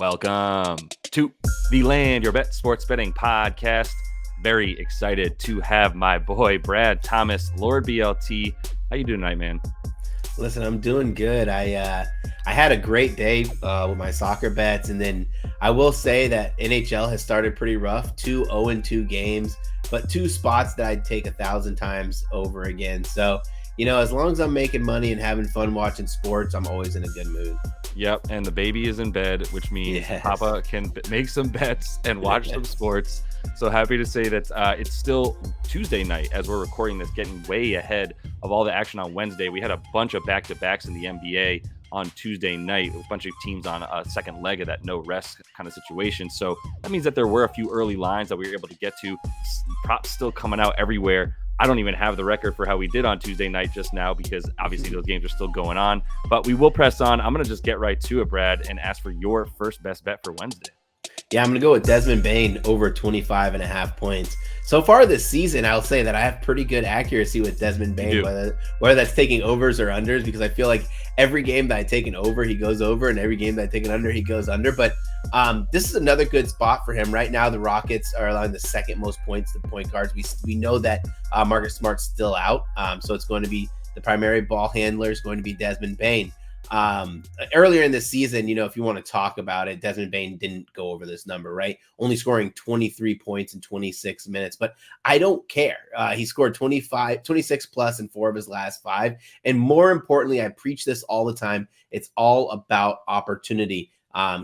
Welcome to the Land Your Bet Sports Betting Podcast. Very excited to have my boy Brad Thomas, Lord BLT. How you doing tonight, man? Listen, I'm doing good. I had a great day with my soccer bets, and then I will say that NHL has started pretty rough. 2 0-2 games, but 2 spots that I'd take 1,000 times over again. So, as long as I'm making money and having fun watching sports, I'm always in a good mood. Yep, and the baby is in bed, which means Papa can make some bets and watch some sports. So happy to say that it's still Tuesday night as we're recording this, getting way ahead of all the action on Wednesday. We had a bunch of back-to-backs in the NBA on Tuesday night, a bunch of teams on a second leg of that no rest kind of situation. So that means that there were a few early lines that we were able to get to. Props still coming out everywhere. I don't even have the record for how we did on Tuesday night just now because obviously those games are still going on. But we will press on. I'm going to just get right to it, Brad, and ask for your first best bet for Wednesday. Yeah, I'm going to go with Desmond Bane over 25.5 points. So far this season, I'll say that I have pretty good accuracy with Desmond Bane, whether that's taking overs or unders, because I feel like every game that I take an over, he goes over, and every game that I take an under, he goes under. But this is another good spot for him. Right now, the Rockets are allowing the second most points to point guards. We know that Marcus Smart's still out, so it's going to be the primary ball handler is going to be Desmond Bane. Earlier in the season, if you want to talk about it, Desmond Bane didn't go over this number, right? Only scoring 23 points in 26 minutes, but I don't care. He scored 26 plus in 4 of his last 5. And more importantly, I preach this all the time. It's all about opportunity.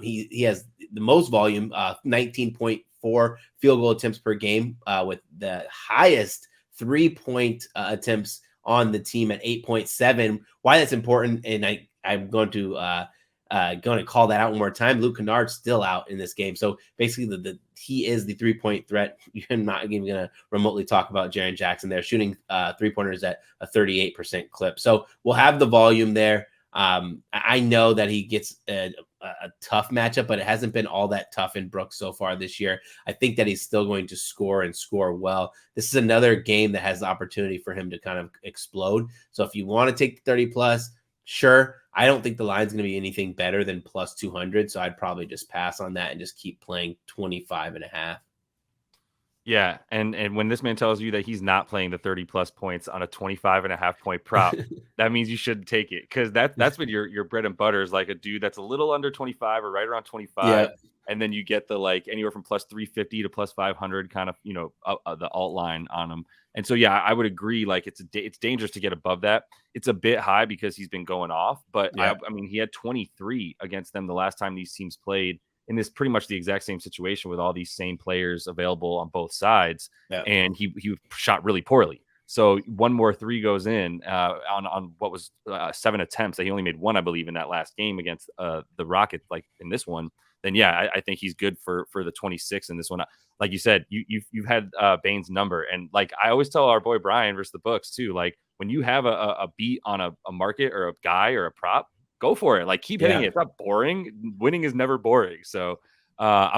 He has the most volume, 19.4 field goal attempts per game, with the highest 3-point attempts on the team at 8.7. Why that's important, and I'm going to call that out one more time. Luke Kennard's still out in this game. So basically he is the 3-point threat. You're not even going to remotely talk about Jaren Jackson there, shooting 3-pointers at a 38% clip. So we'll have the volume there. I know that he gets a tough matchup, but it hasn't been all that tough in Brooks so far this year. I think that he's still going to score and score well. This is another game that has the opportunity for him to kind of explode. So if you want to take the 30 plus, sure. I don't think the line's going to be anything better than plus 200. So I'd probably just pass on that and just keep playing 25.5. Yeah, and when this man tells you that he's not playing the 30 plus points on a 25.5 point prop, that means you shouldn't take it, because that's when your bread and butter is like a dude that's a little under 25 or right around 25, and then you get the anywhere from plus 350 to plus 500 kind of the alt line on him. And so I would agree, it's dangerous to get above that. It's a bit high because he's been going off, but I mean he had 23 against them the last time these teams played. In this pretty much the exact same situation with all these same players available on both sides. And he shot really poorly. So one more 3 goes in on what was 7 attempts that he only made 1, I believe, in that last game against the Rockets, in this one. Then I think he's good for the 26 in this one. Like you said, you've had Bane's number, and I always tell our boy Brian versus the books too. When you have a beat on a market or a guy or a prop, go for it. Keep hitting it. It's not boring. Winning is never boring. So I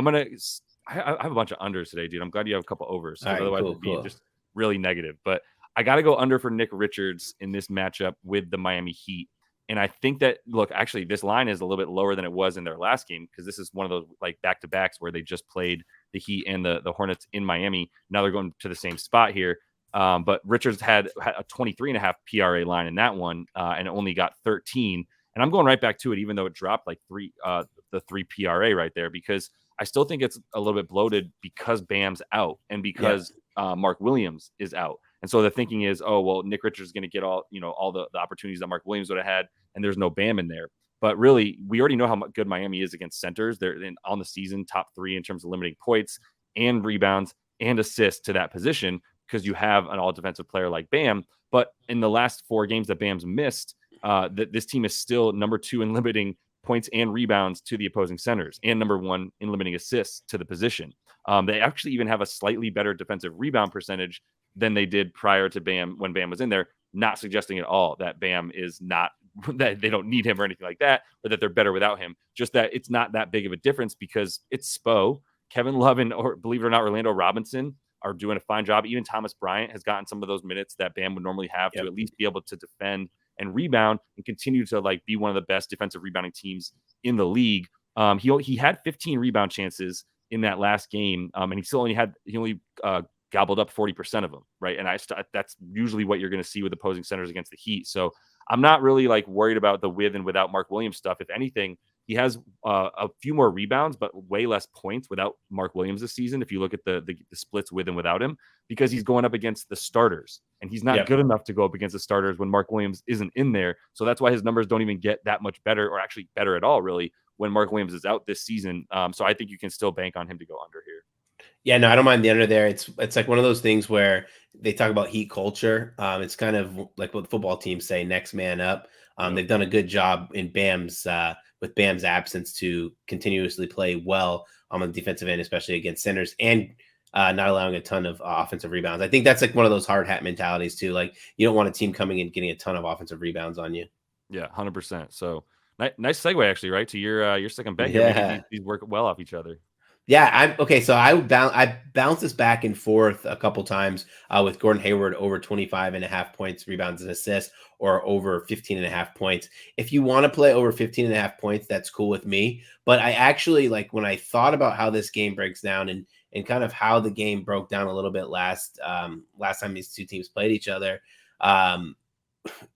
have a bunch of unders today, dude. I'm glad you have a couple overs. Otherwise it'd be just really negative. But I got to go under for Nick Richards in this matchup with the Miami Heat. And I think that, actually this line is a little bit lower than it was in their last game, because this is one of those back-to-backs where they just played the Heat and the Hornets in Miami. Now they're going to the same spot here. But Richards had a 23.5 PRA line in that one and only got 13. And I'm going right back to it, even though it dropped the 3 PRA right there, because I still think it's a little bit bloated because Bam's out and because Mark Williams is out. And so the thinking is, Nick Richards is going to get all the opportunities that Mark Williams would have had, and there's no Bam in there. But really, we already know how good Miami is against centers. They're on the season top 3 in terms of limiting points and rebounds and assists to that position, because you have an all-defensive player like Bam. But in the last 4 games that Bam's missed, this team is still number 2 in limiting points and rebounds to the opposing centers, and number 1 in limiting assists to the position. They actually even have a slightly better defensive rebound percentage than they did prior to Bam, when Bam was in there, not suggesting at all that Bam is not, that they don't need him or anything like that, or that they're better without him. Just that it's not that big of a difference, because it's Spo, Kevin Love, and, or believe it or not, Orlando Robinson are doing a fine job. Even Thomas Bryant has gotten some of those minutes that Bam would normally have to at least be able to defend and rebound and continue to be one of the best defensive rebounding teams in the league. He had 15 rebound chances in that last game, and he only gobbled up 40% of them, right? And that's usually what you're going to see with opposing centers against the Heat. So I'm not really like worried about the with and without Mark Williams stuff. If anything, he has a few more rebounds, but way less points without Mark Williams this season. If you look at the splits with and without him, because he's going up against the starters, and he's not good enough to go up against the starters when Mark Williams isn't in there. So that's why his numbers don't even get that much better, or actually better at all, really, when Mark Williams is out this season. So I think you can still bank on him to go under here. Yeah, no, I don't mind the under there. It's like one of those things where they talk about Heat culture. It's kind of like what football teams say, next man up. They've done a good job in Bam's with Bam's absence to continuously play well on the defensive end, especially against centers, and not allowing a ton of offensive rebounds. I think that's like one of those hard hat mentalities too. Like you don't want a team coming in getting a ton of offensive rebounds on you. Yeah, 100%. So nice segue actually, right, to your second bet here. Yeah. Maybe these work well off each other. Yeah, I'm okay. So I bounced this back and forth a couple times with Gordon Hayward over 25.5 points, rebounds, and assists, or over 15.5 points. If you want to play over 15.5 points, that's cool with me. But I actually, like, when I thought about how this game breaks down and kind of how the game broke down a little bit last time these two teams played each other.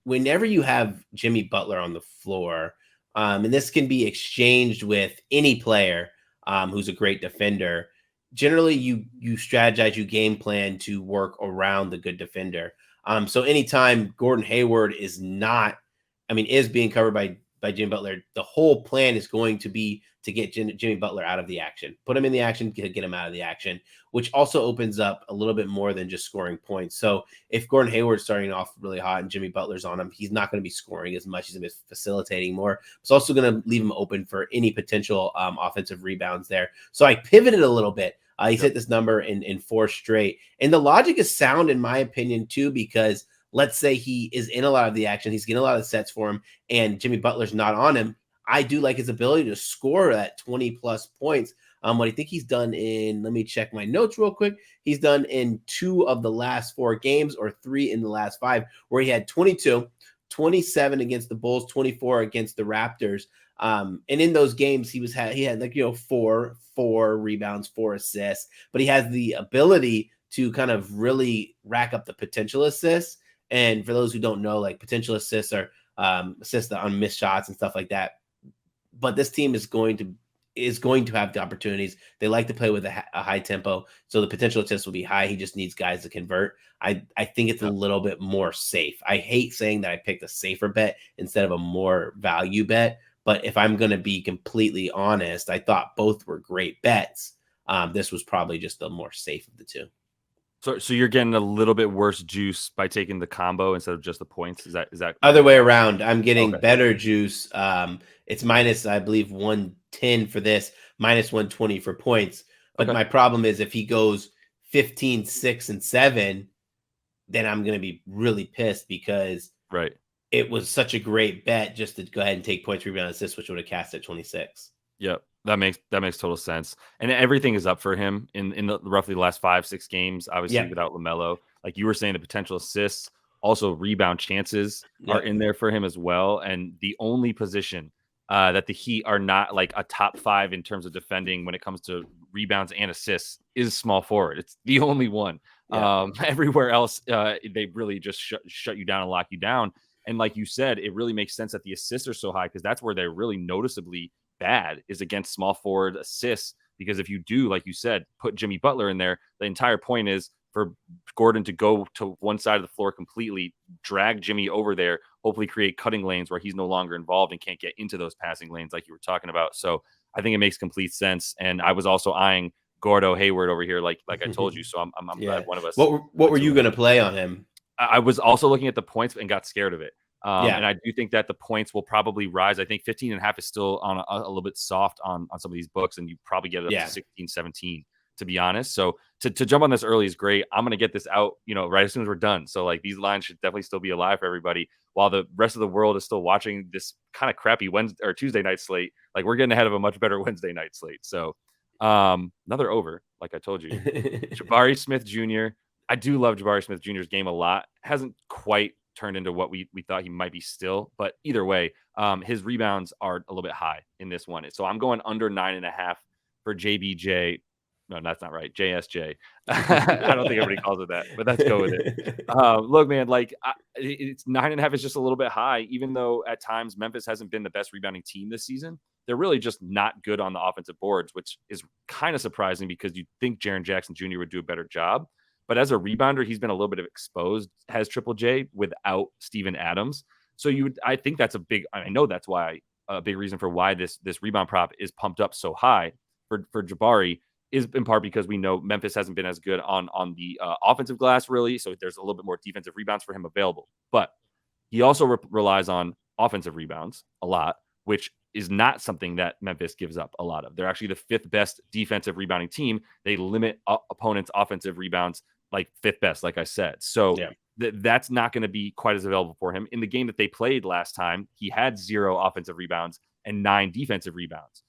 Whenever you have Jimmy Butler on the floor, and this can be exchanged with any player who's a great defender. Generally, you strategize, you game plan to work around the good defender. So anytime Gordon Hayward is being covered by Jimmy Butler, the whole plan is going to be to get Jimmy Butler out of the action, put him in the action, get him out of the action, which also opens up a little bit more than just scoring points. So if Gordon Hayward's starting off really hot and Jimmy Butler's on him, he's not going to be scoring as much. He's going to be facilitating more. It's also going to leave him open for any potential offensive rebounds there. So I pivoted a little bit. He's hit this number in 4 straight. And the logic is sound, in my opinion, too, because let's say he is in a lot of the action, he's getting a lot of sets for him, and Jimmy Butler's not on him. I do like his ability to score at 20 plus points. What I think he's done in, let me check my notes real quick. He's done in 2 of the last 4 games, or 3 in the last 5, where he had 22, 27 against the Bulls, 24 against the Raptors. And in those games, he had like, 4 rebounds, 4 assists, but he has the ability to kind of really rack up the potential assists. And for those who don't know, like, potential assists are assists on missed shots and stuff like that. But this team is going to have the opportunities. They like to play with a high tempo, so the potential assists will be high. He just needs guys to convert. I think it's a little bit more safe. I hate saying that I picked a safer bet instead of a more value bet, but if I'm going to be completely honest, I thought both were great bets. This was probably just the more safe of the two. So you're getting a little bit worse juice by taking the combo instead of just the points. Is that other way around? I'm getting better juice. It's minus, I believe, 110 for this, minus 120 for points. But my problem is if he goes 15, 6, and 7, then I'm going to be really pissed because it was such a great bet just to go ahead and take points, rebound, assist, which would have cast at 26. Yep. That makes total sense. And everything is up for him in the roughly the last 5-6 games, obviously without LaMelo. Like you were saying, the potential assists, also rebound chances are in there for him as well. And the only position that the Heat are not like a top 5 in terms of defending when it comes to rebounds and assists is small forward. It's the only one. Everywhere else, they really just shut you down and lock you down. And like you said, it really makes sense that the assists are so high because that's where they're really noticeably bad, is against small forward assists. Because if you do, like you said, put Jimmy Butler in there, the entire point is for Gordon to go to one side of the floor completely, drag Jimmy over there, hopefully create cutting lanes where he's no longer involved and can't get into those passing lanes like you were talking about. So I think it makes complete sense. And I was also eyeing Gordo Hayward over here, like I told you. So I'm glad one of us. What were you going to play on him? I was also looking at the points and got scared of it. And I do think that the points will probably rise. I think 15.5 is still on a little bit soft on some of these books, and you probably get it up to 16, 17, to be honest. So to jump on this early is great. I'm going to get this out, right as soon as we're done. So like these lines should definitely still be alive for everybody while the rest of the world is still watching this kind of crappy Wednesday or Tuesday night slate. Like we're getting ahead of a much better Wednesday night slate. So another over, like I told you. Jabari Smith Jr. I do love Jabari Smith Jr.'s game a lot. Hasn't quite turned into what we thought he might be still. But either way, his rebounds are a little bit high in this one. So I'm going under 9.5 for JBJ. No, that's not right. JSJ. I don't think everybody calls it that, but let's go with it. Look, man, like it's 9.5 is just a little bit high, even though at times Memphis hasn't been the best rebounding team this season. They're really just not good on the offensive boards, which is kind of surprising because you'd think Jaren Jackson Jr. would do a better job. But as a rebounder, he's been a little bit exposed, has Triple J without Steven Adams. So I think that's I know that's why a big reason for why this rebound prop is pumped up so high for Jabari is in part because we know Memphis hasn't been as good on the offensive glass, really. So there's a little bit more defensive rebounds for him available. But he also relies on offensive rebounds a lot, which is not something that Memphis gives up a lot of. They're actually the 5th best defensive rebounding team. They limit opponents' offensive rebounds like 5th best, like I said. So that's not going to be quite as available for him. In the game that they played last time, he had 0 offensive rebounds and 9 defensive rebounds.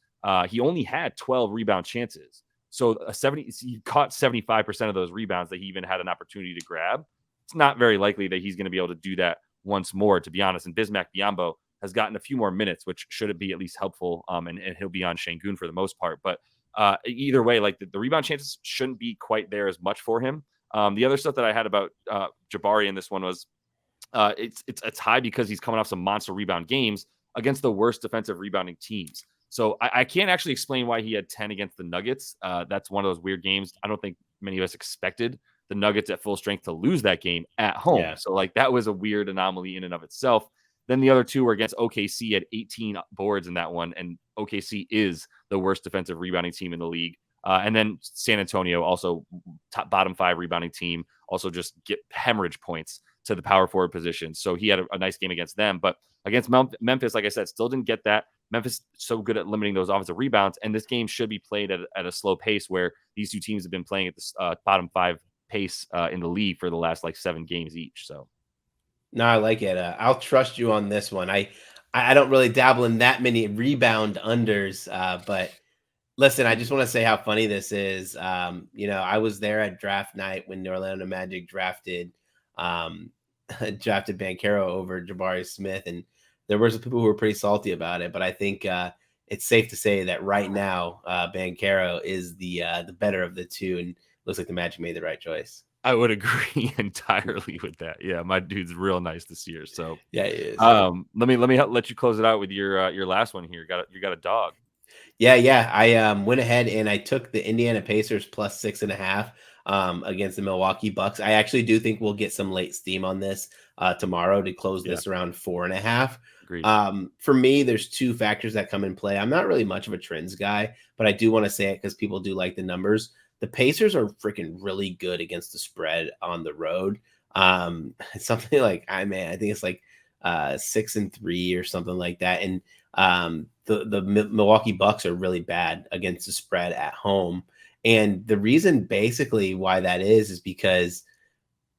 He only had 12 rebound chances. So he caught 75% of those rebounds that he even had an opportunity to grab. It's not very likely that he's going to be able to do that once more, to be honest. And Bismack Biyombo has gotten a few more minutes, which should be at least helpful. And he'll be on Şengün for the most part. But either way, like the rebound chances shouldn't be quite there as much for him. The other stuff that I had about Jabari in this one was it's high because he's coming off some monster rebound games against the worst defensive rebounding teams. So I can't actually explain why he had 10 against the Nuggets. That's one of those weird games. I don't think many of us expected the Nuggets at full strength to lose that game at home. Yeah. So like that was a weird anomaly in and of itself. Then the other two were against OKC at 18 boards in that one. And OKC is the worst defensive rebounding team in the league. And then San Antonio, also bottom 5 rebounding team, also just get hemorrhage points to the power forward position. So he had a nice game against them. But against Memphis, like I said, still didn't get that. Memphis so good at limiting those offensive rebounds. And this game should be played at a slow pace where these two teams have been playing at the bottom 5 pace in the league for the last 7 games each. So. No, I like it. I'll trust you on this one. I don't really dabble in that many rebound unders, but listen, I just want to say how funny this is. I was there at draft night when the Orlando Magic drafted Banchero over Jabari Smith, and there were some people who were pretty salty about it. But I think it's safe to say that right now, Banchero is the better of the two, and looks like the Magic made the right choice. I would agree entirely with that. Yeah, my dude's real nice this year. So yeah, he is. Let me let you close it out with your last one here. You got a dog. Yeah. I went ahead and I took the Indiana Pacers plus 6.5 against the Milwaukee Bucks. I actually do think we'll get some late steam on this tomorrow to close this around 4.5. Agreed. For me, there's 2 factors that come in play. I'm not really much of a trends guy, but I do want to say it because people do like the numbers. The Pacers are freaking really good against the spread on the road. It's something like I think it's like 6-3 or something like that. And the Milwaukee Bucks are really bad against the spread at home. And the reason basically why that is because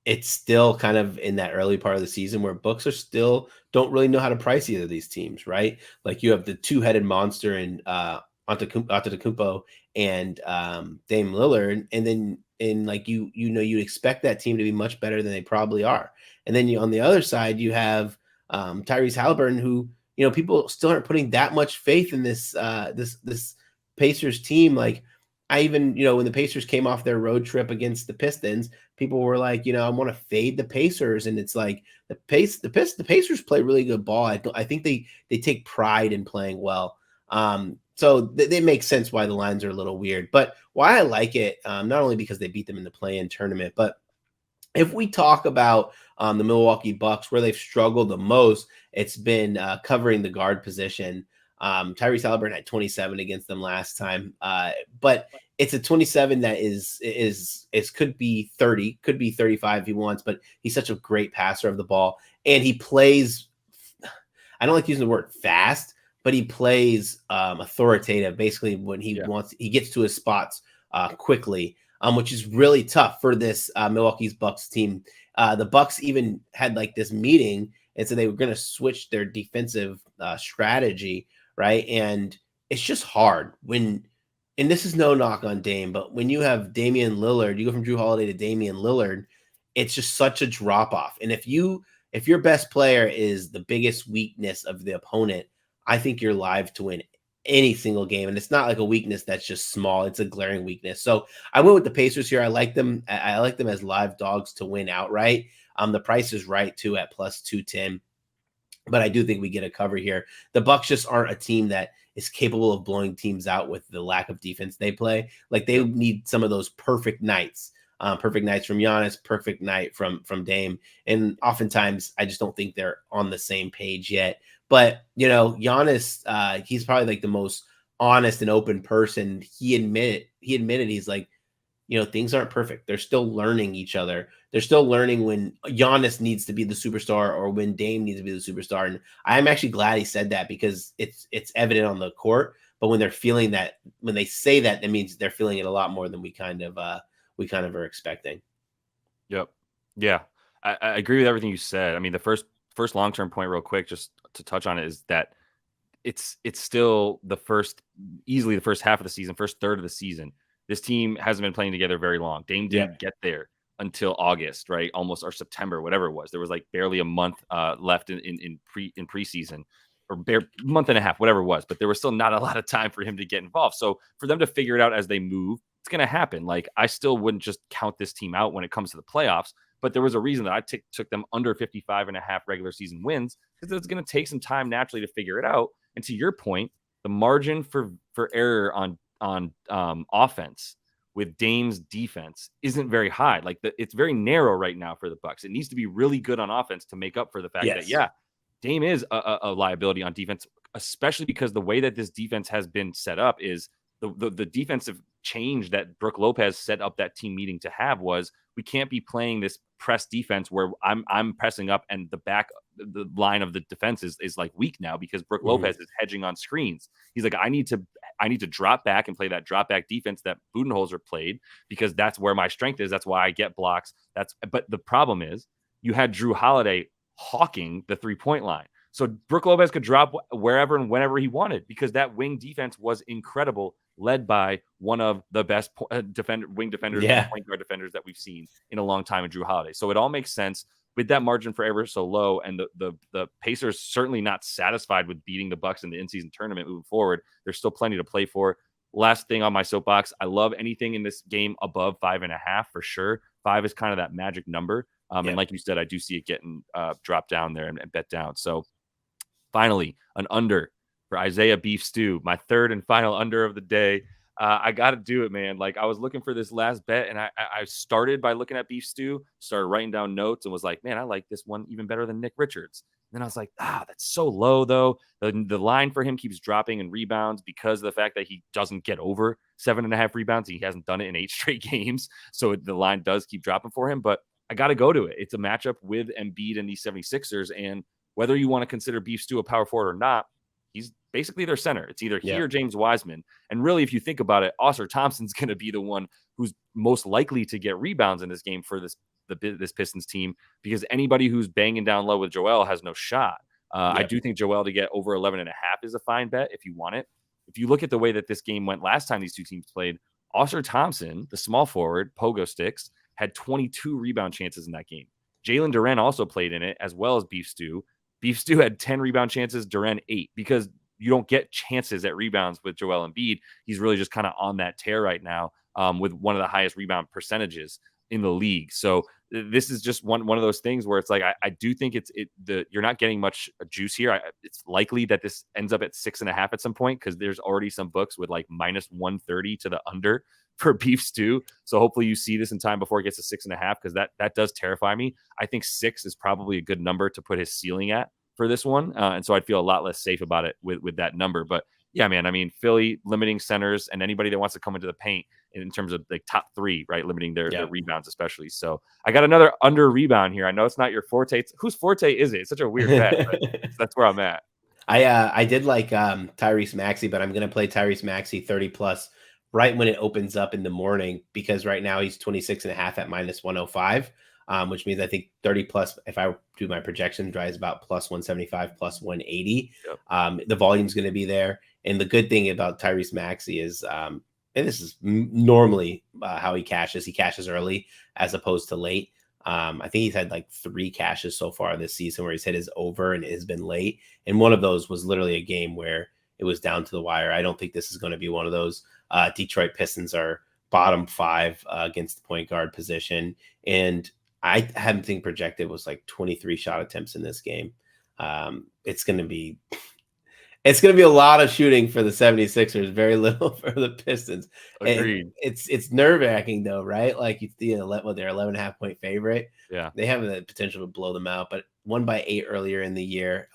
it's still kind of in that early part of the season where books are still don't really know how to price either of these teams, right? Like you have the 2-headed monster in Antetokounmpo and Dame Lillard, and then you expect that team to be much better than they probably are. And then on the other side you have Tyrese Halliburton, who people still aren't putting that much faith in this Pacers team. Like I even when the Pacers came off their road trip against the Pistons, people were like, I want to fade the Pacers, and it's like the Pacers play really good ball. I think they take pride in playing well. So they make sense why the lines are a little weird, but why I like it, not only because they beat them in the play-in tournament, but if we talk about the Milwaukee Bucks, where they've struggled the most, it's been covering the guard position. Tyrese Halliburton had 27 against them last time, but it's a 27 that could be 30, could be 35 if he wants, but he's such a great passer of the ball, and he plays. I don't like using the word fast, but he plays authoritative. Basically, when he wants, he gets to his spots quickly, which is really tough for this Milwaukee's Bucks team. The Bucks even had like this meeting and said they were going to switch their defensive strategy, right? And it's just hard and this is no knock on Dame, but when you have Damian Lillard, you go from Drew Holiday to Damian Lillard, it's just such a drop off. And if you if your best player is the biggest weakness of the opponent, I think you're live to win any single game. And it's not like a weakness that's just small. It's a glaring weakness. So I went with the Pacers here. I like them. I like them as live dogs to win outright. The price is right too at plus 210. But I do think we get a cover here. The Bucks just aren't a team that is capable of blowing teams out with the lack of defense they play. Like they need some of those perfect nights from Giannis, perfect night from Dame. And oftentimes I just don't think they're on the same page yet. But, Giannis, he's probably like the most honest and open person. He admitted he's like, things aren't perfect. They're still learning each other. They're still learning when Giannis needs to be the superstar or when Dame needs to be the superstar. And I'm actually glad he said that because it's evident on the court. But when they're feeling that, when they say that, that means they're feeling it a lot more than we kind of are expecting. Yep. Yeah. I agree with everything you said. I mean, the first long-term point real quick, just to touch on it, is that it's still easily the first half of the season, first third of the season. This team hasn't been playing together very long. Dame didn't get there until August, right? Almost, or September, whatever it was. There was like barely a month left in preseason, or bare month and a half, whatever it was. But there was still not a lot of time for him to get involved. So for them to figure it out as they move, it's going to happen. Like, I still wouldn't just count this team out when it comes to the playoffs. But there was a reason that I took them under 55.5 regular season wins, because it's going to take some time naturally to figure it out. And to your point, the margin for error on offense with Dame's defense isn't very high. Like, it's very narrow right now for the Bucks. It needs to be really good on offense to make up for the fact that Dame is a liability on defense, especially because the way that this defense has been set up is the defensive change that Brook Lopez set up that team meeting to have was, we can't be playing this press defense where I'm pressing up and the line of the defense is like weak now because Brook Lopez is hedging on screens. He's like, I need to drop back and play that drop back defense that Budenholzer played, because that's where my strength is. That's why I get blocks. But the problem is, you had Drew Holiday hawking the 3-point line. So Brook Lopez could drop wherever and whenever he wanted, because that wing defense was incredible, led by one of the best wing defenders and point guard defenders that we've seen in a long time in Drew Holiday. So it all makes sense with that margin for ever so low. And the Pacers certainly not satisfied with beating the Bucks in the in-season tournament moving forward. There's still plenty to play for. Last thing on my soapbox, I love anything in this game above 5.5 for sure. 5 is kind of that magic number. And like you said, I do see it getting dropped down there and bet down. So finally, an under for Isaiah Beef Stew, my third and final under of the day. I got to do it, man. Like, I was looking for this last bet, and I started by looking at Beef Stew, started writing down notes, and was like, man, I like this one even better than Nick Richards. And then I was like, that's so low, though. The line for him keeps dropping in rebounds because of the fact that he doesn't get over 7.5 rebounds. He hasn't done it in 8 straight games. So the line does keep dropping for him, but I got to go to it. It's a matchup with Embiid and the 76ers, and whether you want to consider Beef Stew a power forward or not, he's basically their center. It's either he or James Wiseman. And really, if you think about it, Oscar Thompson's going to be the one who's most likely to get rebounds in this game for this Pistons team, because anybody who's banging down low with Joel has no shot. I do think Joel to get over 11.5 is a fine bet if you want it. If you look at the way that this game went last time these two teams played, Oscar Thompson, the small forward, pogo sticks, had 22 rebound chances in that game. Jalen Duren also played in it, as well as Beef Stew. Beef Stew had 10 rebound chances, Duren 8, because you don't get chances at rebounds with Joel Embiid. He's really just kind of on that tear right now, with one of the highest rebound percentages in the league. So this is just one of those things where it's like, I do think you're not getting much juice here. It's likely that this ends up at 6.5 at some point, because there's already some books with like minus 130 to the under for Beef Stew. So hopefully you see this in time before it gets to 6.5, because that does terrify me. I think 6 is probably a good number to put his ceiling at for this one. And so I'd feel a lot less safe about it with that number. But yeah, man, I mean, Philly limiting centers and anybody that wants to come into the paint in terms of like top 3, right? Limiting their rebounds, especially. So I got another under rebound here. I know it's not your forte. Whose forte is it? It's such a weird bet, but that's where I'm at. I did like Tyrese Maxey, but I'm going to play Tyrese Maxey 30 plus right when it opens up in the morning, because right now he's 26.5 at minus 105, which means I think 30 plus, if I do my projection, drives about plus 175, plus 180. The volume's going to be there. And the good thing about Tyrese Maxey is, and this is normally how he cashes early as opposed to late. I think he's had like 3 cashes so far this season where he's hit his over and it has been late. And one of those was literally a game where it was down to the wire. I don't think this is going to be one of those. Detroit Pistons are bottom 5 against the point guard position. And I hadn't think projected was like 23 shot attempts in this game. It's going to be a lot of shooting for the 76ers, very little for the Pistons. Agreed. And it's nerve-wracking though, right? Like they're 11.5 point favorite. Yeah. They have the potential to blow them out, but won by 8 earlier in the year.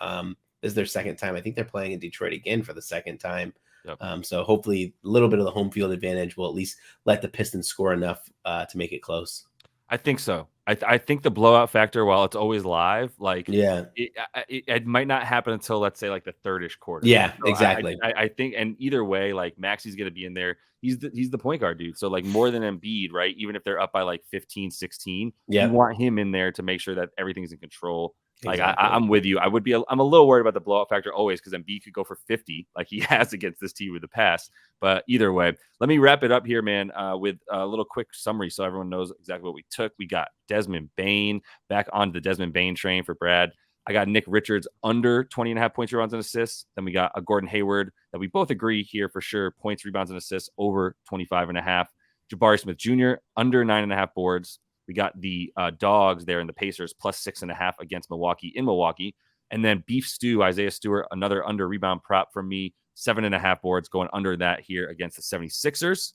This is their second time. I think they're playing in Detroit again for the second time. Yep. So hopefully a little bit of the home field advantage will at least let the Pistons score enough to make it close. I think so. I think the blowout factor, while it's always live, like it might not happen until, let's say, like the third-ish quarter. Yeah, so exactly. I think, and either way, like Maxey's going to be in there. He's the point guard dude. So like more than Embiid, right? Even if they're up by like 15, 16, you want him in there to make sure that everything's in control. Like exactly. I'm with you. I'm a little worried about the blowout factor always because Embiid could go for 50 like he has against this team with the past. But either way, let me wrap it up here, man, with a little quick summary so everyone knows exactly what we took. We got Desmond Bane back on the Desmond Bane train for Brad. I got Nick Richards under 20.5 points, rebounds, and assists. Then we got a Gordon Hayward that we both agree here for sure. Points, rebounds, and assists over 25.5. Jabari Smith Jr. under 9.5 boards. We got the Dogs there in the Pacers plus 6.5 against Milwaukee in Milwaukee. And then Beef Stew, Isaiah Stewart, another under rebound prop from me. 7.5 boards going under that here against the 76ers.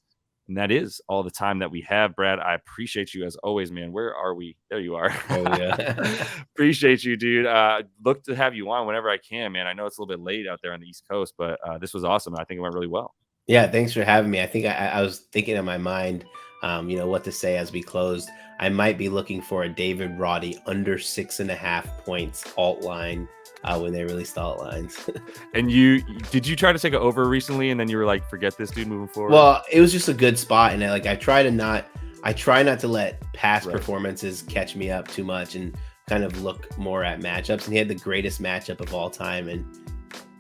And that is all the time that we have, Brad. I appreciate you as always, man. Where are we? There you are. Oh, yeah. Appreciate you, dude. Look to have you on whenever I can, man. I know it's a little bit late out there on the East Coast, but this was awesome. I think it went really well. Yeah, thanks for having me. I think I was thinking in my mind, what to say as we closed. I might be looking for a David Roddy under 6.5 points alt line when they release the alt lines. And did you try to take it over recently and then you were like, forget this dude moving forward? Well, it was just a good spot. And I try not to let past performances catch me up too much and kind of look more at matchups. And he had the greatest matchup of all time. And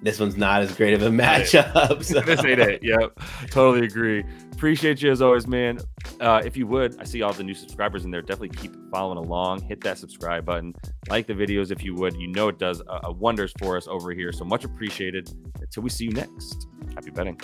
this one's not as great of a matchup. So. This ain't it. Yep. Totally agree. Appreciate you as always, man. If you would, I see all the new subscribers in there. Definitely keep following along. Hit that subscribe button. Like the videos if you would. You know it does wonders for us over here. So much appreciated. Until we see you next. Happy betting.